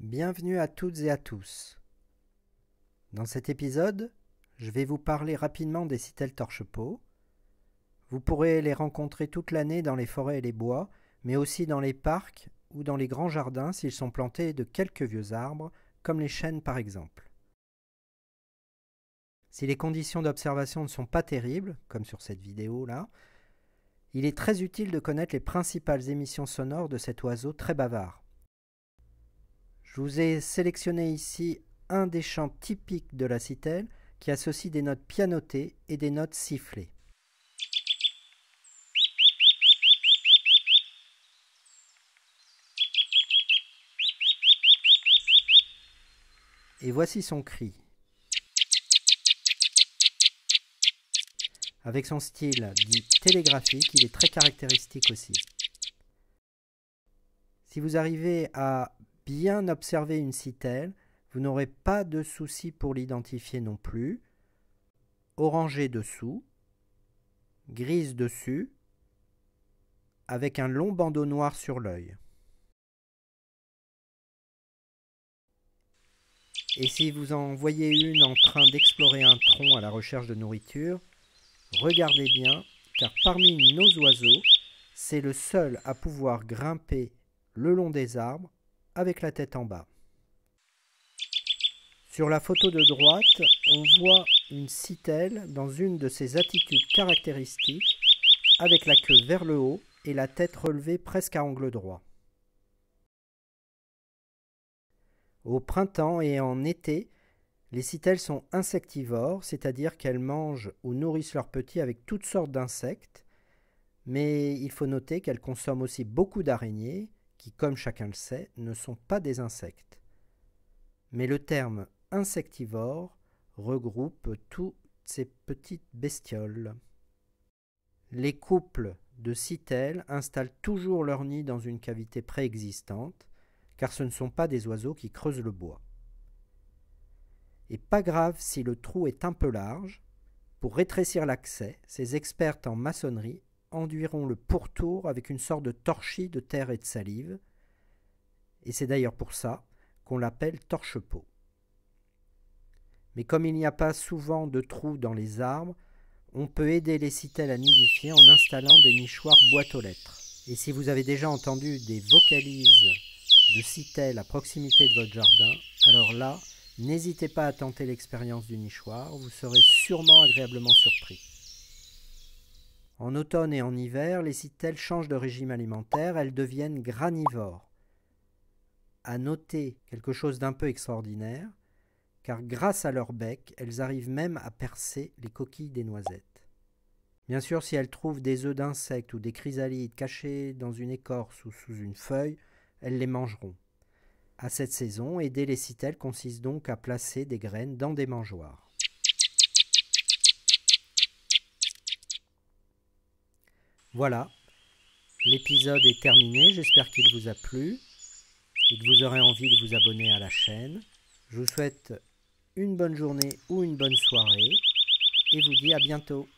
Bienvenue à toutes et à tous. Dans cet épisode, je vais vous parler rapidement des citelles torche-peau. Vous pourrez les rencontrer toute l'année dans les forêts et les bois, mais aussi dans les parcs ou dans les grands jardins s'ils sont plantés de quelques vieux arbres, comme les chênes par exemple. Si les conditions d'observation ne sont pas terribles, comme sur cette vidéo-là, il est très utile de connaître les principales émissions sonores de cet oiseau très bavard. Je vous ai sélectionné ici un des chants typiques de la citelle qui associe des notes pianotées et des notes sifflées. Et voici son cri. Avec son style dit télégraphique, il est très caractéristique aussi. Si vous arrivez à bien observer une citelle, vous n'aurez pas de souci pour l'identifier non plus. Orangé dessous, grise dessus, avec un long bandeau noir sur l'œil. Et si vous en voyez une en train d'explorer un tronc à la recherche de nourriture, regardez bien, car parmi nos oiseaux, c'est le seul à pouvoir grimper le long des arbres avec la tête en bas. Sur la photo de droite, on voit une citelle dans une de ses attitudes caractéristiques, avec la queue vers le haut et la tête relevée presque à angle droit. Au printemps et en été, les citelles sont insectivores, c'est-à-dire qu'elles mangent ou nourrissent leurs petits avec toutes sortes d'insectes, mais il faut noter qu'elles consomment aussi beaucoup d'araignées, qui, comme chacun le sait, ne sont pas des insectes. Mais le terme insectivore regroupe toutes ces petites bestioles. Les couples de citelles installent toujours leur nid dans une cavité préexistante, car ce ne sont pas des oiseaux qui creusent le bois. Et pas grave si le trou est un peu large, pour rétrécir l'accès, ces expertes en maçonnerie enduiront le pourtour avec une sorte de torchis de terre et de salive, et c'est d'ailleurs pour ça qu'on l'appelle torche-peau. Mais comme il n'y a pas souvent de trous dans les arbres, on peut aider les citelles à nidifier en installant des nichoirs boîte aux lettres. Et si vous avez déjà entendu des vocalises de citelles à proximité de votre jardin, alors là, n'hésitez pas à tenter l'expérience du nichoir, vous serez sûrement agréablement surpris. En automne et en hiver, les citelles changent de régime alimentaire, elles deviennent granivores. À noter quelque chose d'un peu extraordinaire, car grâce à leur bec, elles arrivent même à percer les coquilles des noisettes. Bien sûr, si elles trouvent des œufs d'insectes ou des chrysalides cachés dans une écorce ou sous une feuille, elles les mangeront. À cette saison, aider les citelles consiste donc à placer des graines dans des mangeoires. Voilà, l'épisode est terminé, j'espère qu'il vous a plu et que vous aurez envie de vous abonner à la chaîne. Je vous souhaite une bonne journée ou une bonne soirée et vous dis à bientôt.